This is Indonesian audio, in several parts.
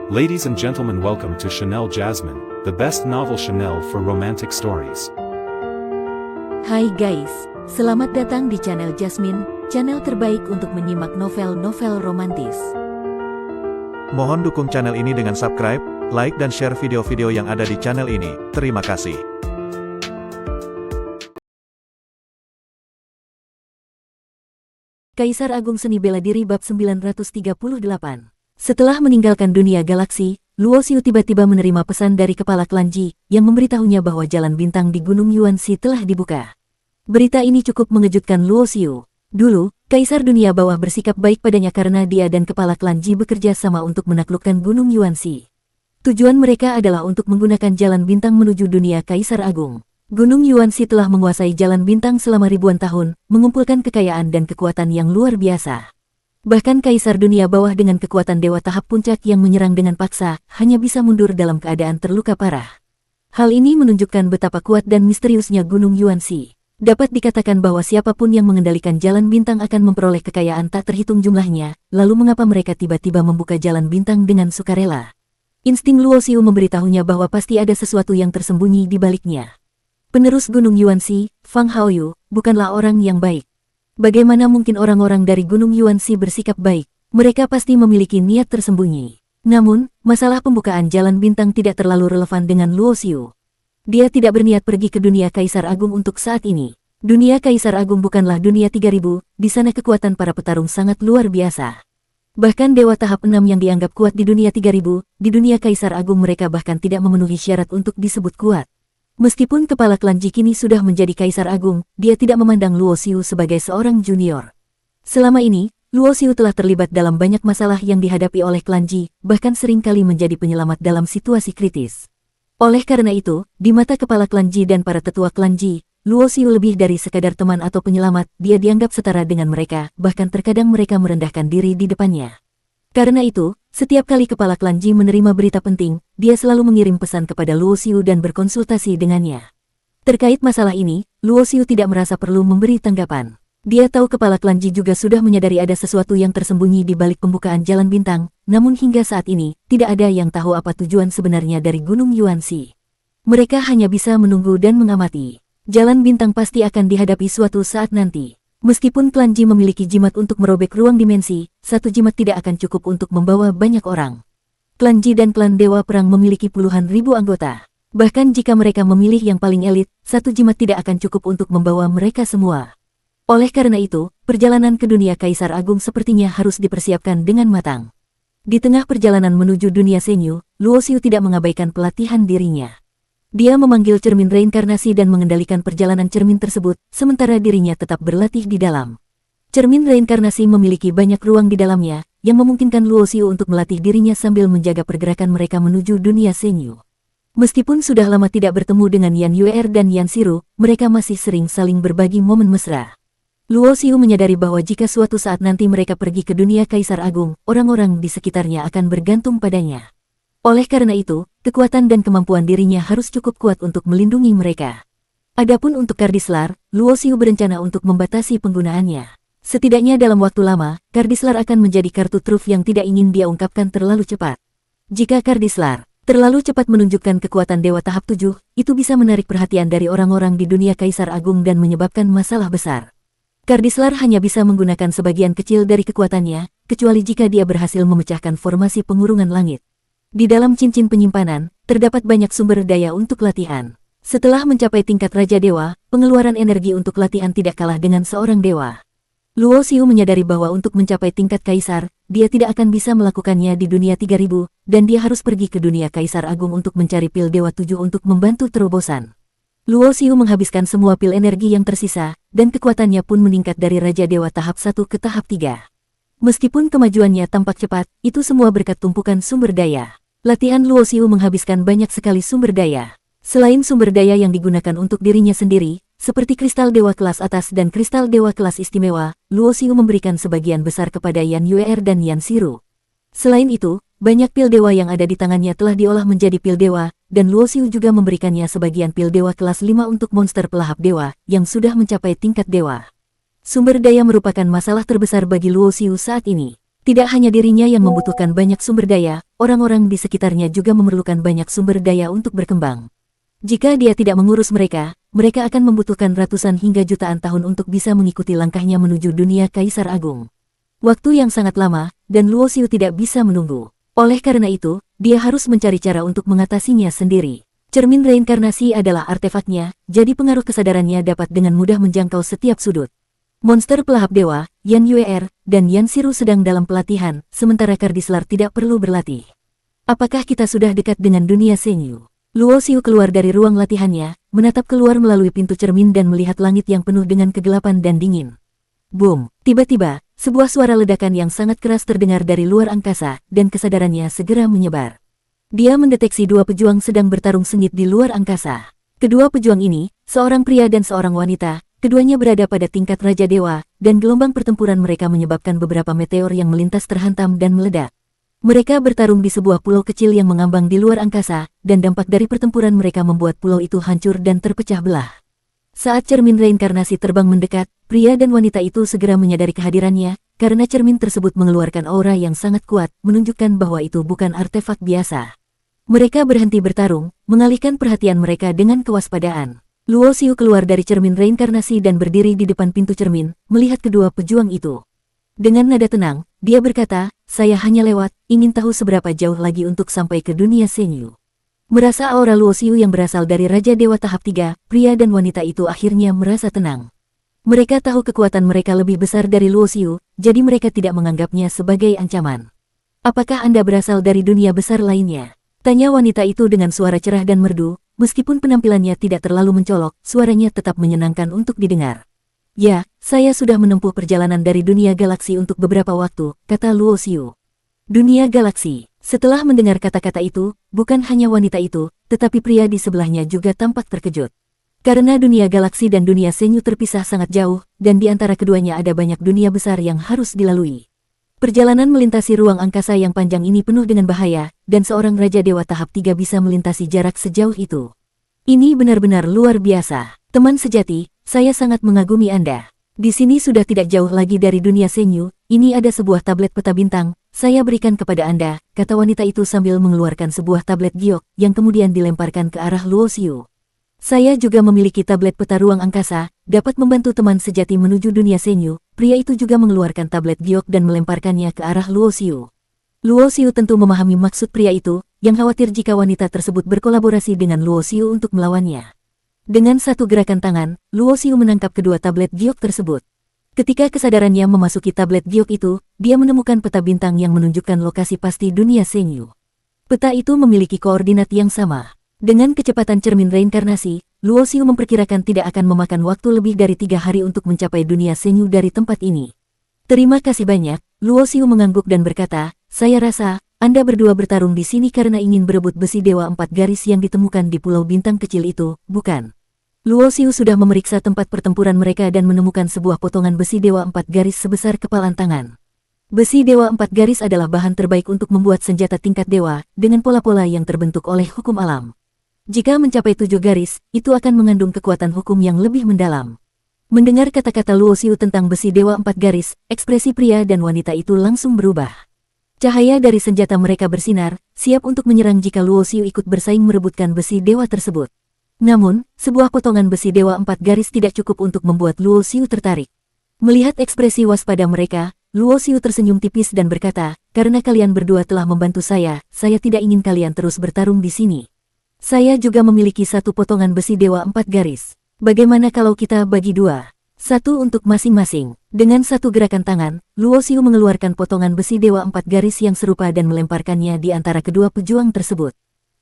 Ladies and gentlemen, welcome to Chanel Jasmine, the best novel Chanel for romantic stories. Hai guys, selamat datang di channel Jasmine, channel terbaik untuk menyimak novel-novel romantis. Mohon dukung channel ini dengan subscribe, like dan share video-video yang ada di channel ini. Terima kasih. Kaisar Agung Seni Bela Diri bab 938. Setelah meninggalkan dunia galaksi, Luo Xiu tiba-tiba menerima pesan dari kepala klan Ji, yang memberitahunya bahwa jalan bintang di Gunung Yuanxi telah dibuka. Berita ini cukup mengejutkan Luo Xiu. Dulu, Kaisar Dunia Bawah bersikap baik padanya karena dia dan kepala klan Ji bekerja sama untuk menaklukkan Gunung Yuanxi. Tujuan mereka adalah untuk menggunakan jalan bintang menuju dunia Kaisar Agung. Gunung Yuanxi telah menguasai jalan bintang selama ribuan tahun, mengumpulkan kekayaan dan kekuatan yang luar biasa. Bahkan Kaisar Dunia Bawah dengan kekuatan Dewa tahap puncak yang menyerang dengan paksa, hanya bisa mundur dalam keadaan terluka parah. Hal ini menunjukkan betapa kuat dan misteriusnya Gunung Yuanxi. Dapat dikatakan bahwa siapapun yang mengendalikan jalan bintang akan memperoleh kekayaan tak terhitung jumlahnya, lalu mengapa mereka tiba-tiba membuka jalan bintang dengan sukarela? Insting Luo Xiu memberitahunya bahwa pasti ada sesuatu yang tersembunyi di baliknya. Penerus Gunung Yuanxi, Fang Haoyu, bukanlah orang yang baik. Bagaimana mungkin orang-orang dari Gunung Yuanxi bersikap baik? Mereka pasti memiliki niat tersembunyi. Namun, masalah pembukaan jalan bintang tidak terlalu relevan dengan Luo Xiu. Dia tidak berniat pergi ke dunia Kaisar Agung untuk saat ini. Dunia Kaisar Agung bukanlah dunia 3000, di sana kekuatan para petarung sangat luar biasa. Bahkan Dewa tahap 6 yang dianggap kuat di dunia 3000, di dunia Kaisar Agung mereka bahkan tidak memenuhi syarat untuk disebut kuat. Meskipun kepala klan Ji kini sudah menjadi Kaisar Agung, dia tidak memandang Luo Xiu sebagai seorang junior. Selama ini, Luo Xiu telah terlibat dalam banyak masalah yang dihadapi oleh klan Ji, bahkan seringkali menjadi penyelamat dalam situasi kritis. Oleh karena itu, di mata kepala klan Ji dan para tetua klan Ji, Luo Xiu lebih dari sekadar teman atau penyelamat, dia dianggap setara dengan mereka, bahkan terkadang mereka merendahkan diri di depannya. Karena itu, setiap kali kepala klan Ji menerima berita penting, dia selalu mengirim pesan kepada Luo Xiu dan berkonsultasi dengannya. Terkait masalah ini, Luo Xiu tidak merasa perlu memberi tanggapan. Dia tahu kepala klan Ji juga sudah menyadari ada sesuatu yang tersembunyi di balik pembukaan jalan bintang, namun hingga saat ini, tidak ada yang tahu apa tujuan sebenarnya dari Gunung Yuanxi. Mereka hanya bisa menunggu dan mengamati. Jalan bintang pasti akan dihadapi suatu saat nanti. Meskipun klan Ji memiliki jimat untuk merobek ruang dimensi, satu jimat tidak akan cukup untuk membawa banyak orang. Klan Ji dan klan Dewa Perang memiliki puluhan ribu anggota. Bahkan jika mereka memilih yang paling elit, satu jimat tidak akan cukup untuk membawa mereka semua. Oleh karena itu, perjalanan ke dunia Kaisar Agung sepertinya harus dipersiapkan dengan matang. Di tengah perjalanan menuju dunia Senyu, Luo Xiu tidak mengabaikan pelatihan dirinya. Dia memanggil cermin reinkarnasi dan mengendalikan perjalanan cermin tersebut, sementara dirinya tetap berlatih di dalam. Cermin reinkarnasi memiliki banyak ruang di dalamnya, yang memungkinkan Luo Xiu untuk melatih dirinya sambil menjaga pergerakan mereka menuju dunia Senyu. Meskipun sudah lama tidak bertemu dengan Yan Yuer dan Yan Xiru, mereka masih sering saling berbagi momen mesra. Luo Xiu menyadari bahwa jika suatu saat nanti mereka pergi ke dunia Kaisar Agung, orang-orang di sekitarnya akan bergantung padanya. Oleh karena itu, kekuatan dan kemampuan dirinya harus cukup kuat untuk melindungi mereka. Adapun untuk Kardislar, Luo Xiu berencana untuk membatasi penggunaannya. Setidaknya dalam waktu lama, Kardislar akan menjadi kartu truf yang tidak ingin dia ungkapkan terlalu cepat. Jika Kardislar terlalu cepat menunjukkan kekuatan Dewa tahap 7, itu bisa menarik perhatian dari orang-orang di dunia Kaisar Agung dan menyebabkan masalah besar. Kardislar hanya bisa menggunakan sebagian kecil dari kekuatannya, kecuali jika dia berhasil memecahkan formasi pengurungan langit. Di dalam cincin penyimpanan, terdapat banyak sumber daya untuk latihan. Setelah mencapai tingkat Raja Dewa, pengeluaran energi untuk latihan tidak kalah dengan seorang dewa. Luo Xiu menyadari bahwa untuk mencapai tingkat Kaisar, dia tidak akan bisa melakukannya di dunia 3000, dan dia harus pergi ke dunia Kaisar Agung untuk mencari pil Dewa 7 untuk membantu terobosan. Luo Xiu menghabiskan semua pil energi yang tersisa, dan kekuatannya pun meningkat dari Raja Dewa tahap 1 ke tahap 3. Meskipun kemajuannya tampak cepat, itu semua berkat tumpukan sumber daya. Latihan Luo Xiu menghabiskan banyak sekali sumber daya. Selain sumber daya yang digunakan untuk dirinya sendiri, seperti kristal dewa kelas atas dan kristal dewa kelas istimewa, Luo Xiu memberikan sebagian besar kepada Yan Yuer dan Yan Xiru. Selain itu, banyak pil dewa yang ada di tangannya telah diolah menjadi pil dewa, dan Luo Xiu juga memberikannya sebagian pil dewa kelas 5 untuk monster pelahap dewa, yang sudah mencapai tingkat dewa. Sumber daya merupakan masalah terbesar bagi Luo Xiu saat ini. Tidak hanya dirinya yang membutuhkan banyak sumber daya, orang-orang di sekitarnya juga memerlukan banyak sumber daya untuk berkembang. Jika dia tidak mengurus mereka, mereka akan membutuhkan ratusan hingga jutaan tahun untuk bisa mengikuti langkahnya menuju dunia Kaisar Agung. Waktu yang sangat lama, dan Luo Xiu tidak bisa menunggu. Oleh karena itu, dia harus mencari cara untuk mengatasinya sendiri. Cermin reinkarnasi adalah artefaknya, jadi pengaruh kesadarannya dapat dengan mudah menjangkau setiap sudut. Monster pelahap dewa, Yan Yuer, dan Yan Xiru sedang dalam pelatihan, sementara Kardislar tidak perlu berlatih. Apakah kita sudah dekat dengan dunia Senyu? Luo Xiu keluar dari ruang latihannya, menatap keluar melalui pintu cermin dan melihat langit yang penuh dengan kegelapan dan dingin. Boom! Tiba-tiba, sebuah suara ledakan yang sangat keras terdengar dari luar angkasa, dan kesadarannya segera menyebar. Dia mendeteksi dua pejuang sedang bertarung sengit di luar angkasa. Kedua pejuang ini, seorang pria dan seorang wanita, keduanya berada pada tingkat Raja Dewa, dan gelombang pertempuran mereka menyebabkan beberapa meteor yang melintas terhantam dan meledak. Mereka bertarung di sebuah pulau kecil yang mengambang di luar angkasa, dan dampak dari pertempuran mereka membuat pulau itu hancur dan terpecah belah. Saat cermin reinkarnasi terbang mendekat, pria dan wanita itu segera menyadari kehadirannya, karena cermin tersebut mengeluarkan aura yang sangat kuat, menunjukkan bahwa itu bukan artefak biasa. Mereka berhenti bertarung, mengalihkan perhatian mereka dengan kewaspadaan. Luo Xiu keluar dari cermin reinkarnasi dan berdiri di depan pintu cermin, melihat kedua pejuang itu. Dengan nada tenang, dia berkata, "Saya hanya lewat, ingin tahu seberapa jauh lagi untuk sampai ke dunia Senyu." Merasa aura Luo Xiu yang berasal dari Raja Dewa tahap 3, pria dan wanita itu akhirnya merasa tenang. Mereka tahu kekuatan mereka lebih besar dari Luo Xiu, jadi mereka tidak menganggapnya sebagai ancaman. "Apakah Anda berasal dari dunia besar lainnya?" tanya wanita itu dengan suara cerah dan merdu, meskipun penampilannya tidak terlalu mencolok, suaranya tetap menyenangkan untuk didengar. "Ya, saya sudah menempuh perjalanan dari dunia galaksi untuk beberapa waktu," kata Luo Xiu. Dunia galaksi. Setelah mendengar kata-kata itu, bukan hanya wanita itu, tetapi pria di sebelahnya juga tampak terkejut. Karena dunia galaksi dan dunia Senyu terpisah sangat jauh, dan di antara keduanya ada banyak dunia besar yang harus dilalui. Perjalanan melintasi ruang angkasa yang panjang ini penuh dengan bahaya, dan seorang Raja Dewa tahap 3 bisa melintasi jarak sejauh itu. Ini benar-benar luar biasa. Teman sejati, saya sangat mengagumi Anda. Di sini sudah tidak jauh lagi dari dunia Senyu, ini ada sebuah tablet peta bintang, saya berikan kepada Anda, kata wanita itu sambil mengeluarkan sebuah tablet giok, yang kemudian dilemparkan ke arah Luo Xiu. "Saya juga memiliki tablet peta ruang angkasa, dapat membantu teman sejati menuju dunia Senyu." Pria itu juga mengeluarkan tablet giok dan melemparkannya ke arah Luo Xiu. Luo Xiu tentu memahami maksud pria itu, yang khawatir jika wanita tersebut berkolaborasi dengan Luo Xiu untuk melawannya. Dengan satu gerakan tangan, Luo Xiu menangkap kedua tablet giok tersebut. Ketika kesadarannya memasuki tablet giok itu, dia menemukan peta bintang yang menunjukkan lokasi pasti dunia Senyu. Peta itu memiliki koordinat yang sama. Dengan kecepatan cermin reinkarnasi, Luo Xiu memperkirakan tidak akan memakan waktu lebih dari 3 hari untuk mencapai dunia Senyu dari tempat ini. "Terima kasih banyak," Luo Xiu mengangguk dan berkata, "Saya rasa, Anda berdua bertarung di sini karena ingin berebut besi dewa 4 garis yang ditemukan di pulau bintang kecil itu, bukan?" Luo Xiu sudah memeriksa tempat pertempuran mereka dan menemukan sebuah potongan besi dewa 4 garis sebesar kepalan tangan. Besi dewa 4 garis adalah bahan terbaik untuk membuat senjata tingkat dewa, dengan pola-pola yang terbentuk oleh hukum alam. Jika mencapai 7 garis, itu akan mengandung kekuatan hukum yang lebih mendalam. Mendengar kata-kata Luo Xiu tentang besi dewa 4 garis, ekspresi pria dan wanita itu langsung berubah. Cahaya dari senjata mereka bersinar, siap untuk menyerang jika Luo Xiu ikut bersaing merebutkan besi dewa tersebut. Namun, sebuah potongan besi dewa 4 garis tidak cukup untuk membuat Luo Xiu tertarik. Melihat ekspresi waspada mereka, Luo Xiu tersenyum tipis dan berkata, "Karena kalian berdua telah membantu saya tidak ingin kalian terus bertarung di sini. Saya juga memiliki satu potongan besi dewa 4 garis. Bagaimana kalau kita bagi 2? Satu untuk masing-masing." Dengan satu gerakan tangan, Luo Xiu mengeluarkan potongan besi dewa 4 garis yang serupa dan melemparkannya di antara kedua pejuang tersebut.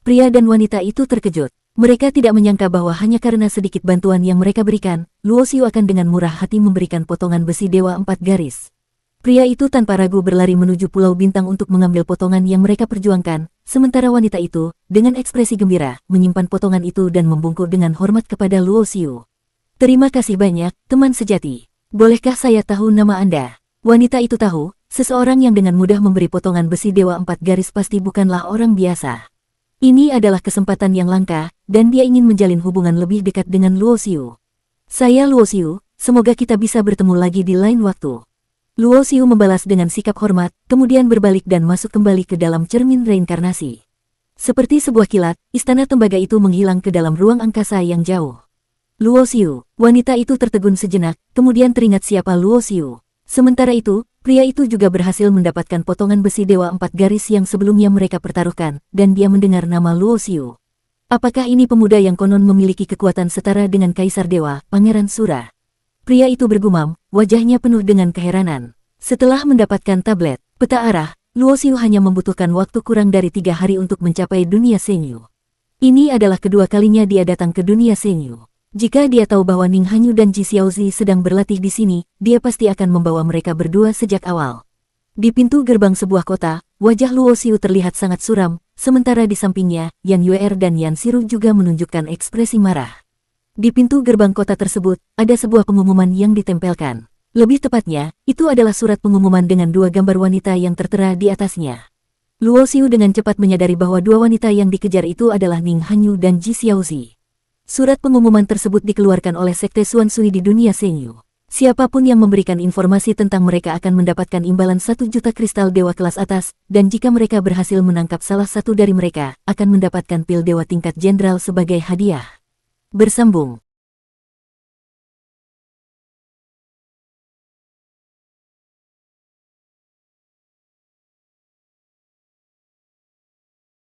Pria dan wanita itu terkejut. Mereka tidak menyangka bahwa hanya karena sedikit bantuan yang mereka berikan, Luo Xiu akan dengan murah hati memberikan potongan besi dewa 4 garis. Pria itu tanpa ragu berlari menuju Pulau Bintang untuk mengambil potongan yang mereka perjuangkan, sementara wanita itu, dengan ekspresi gembira, menyimpan potongan itu dan membungkuk dengan hormat kepada Luo Xiu. "Terima kasih banyak, teman sejati. Bolehkah saya tahu nama Anda?" Wanita itu tahu, seseorang yang dengan mudah memberi potongan besi dewa 4 garis pasti bukanlah orang biasa. Ini adalah kesempatan yang langka, dan dia ingin menjalin hubungan lebih dekat dengan Luo Xiu. "Saya Luo Xiu, semoga kita bisa bertemu lagi di lain waktu." Luo Xiu membalas dengan sikap hormat, kemudian berbalik dan masuk kembali ke dalam cermin reinkarnasi. Seperti sebuah kilat, istana tembaga itu menghilang ke dalam ruang angkasa yang jauh. Luo Xiu, wanita itu tertegun sejenak, kemudian teringat siapa Luo Xiu. Sementara itu, pria itu juga berhasil mendapatkan potongan besi Dewa 4 garis yang sebelumnya mereka pertaruhkan, dan dia mendengar nama Luo Xiu. Apakah ini pemuda yang konon memiliki kekuatan setara dengan Kaisar Dewa, Pangeran Sura? Pria itu bergumam, wajahnya penuh dengan keheranan. Setelah mendapatkan tablet, peta arah, Luo Xiu hanya membutuhkan waktu kurang dari 3 hari untuk mencapai dunia Sengyu. Ini adalah kedua kalinya dia datang ke dunia Sengyu. Jika dia tahu bahwa Ning Hanyu dan Ji Xiaozi sedang berlatih di sini, dia pasti akan membawa mereka berdua sejak awal. Di pintu gerbang sebuah kota, wajah Luo Xiu terlihat sangat suram, sementara di sampingnya, Yan Yuer dan Yan Xiru juga menunjukkan ekspresi marah. Di pintu gerbang kota tersebut, ada sebuah pengumuman yang ditempelkan. Lebih tepatnya, itu adalah surat pengumuman dengan 2 gambar wanita yang tertera di atasnya. Luo Xiu dengan cepat menyadari bahwa 2 wanita yang dikejar itu adalah Ning Hanyu dan Ji Xiaozi. Surat pengumuman tersebut dikeluarkan oleh Sekte Xuan Sui di dunia Sengyu. Siapapun yang memberikan informasi tentang mereka akan mendapatkan imbalan 1 juta kristal dewa kelas atas, dan jika mereka berhasil menangkap salah satu dari mereka, akan mendapatkan pil dewa tingkat jenderal sebagai hadiah. Bersambung.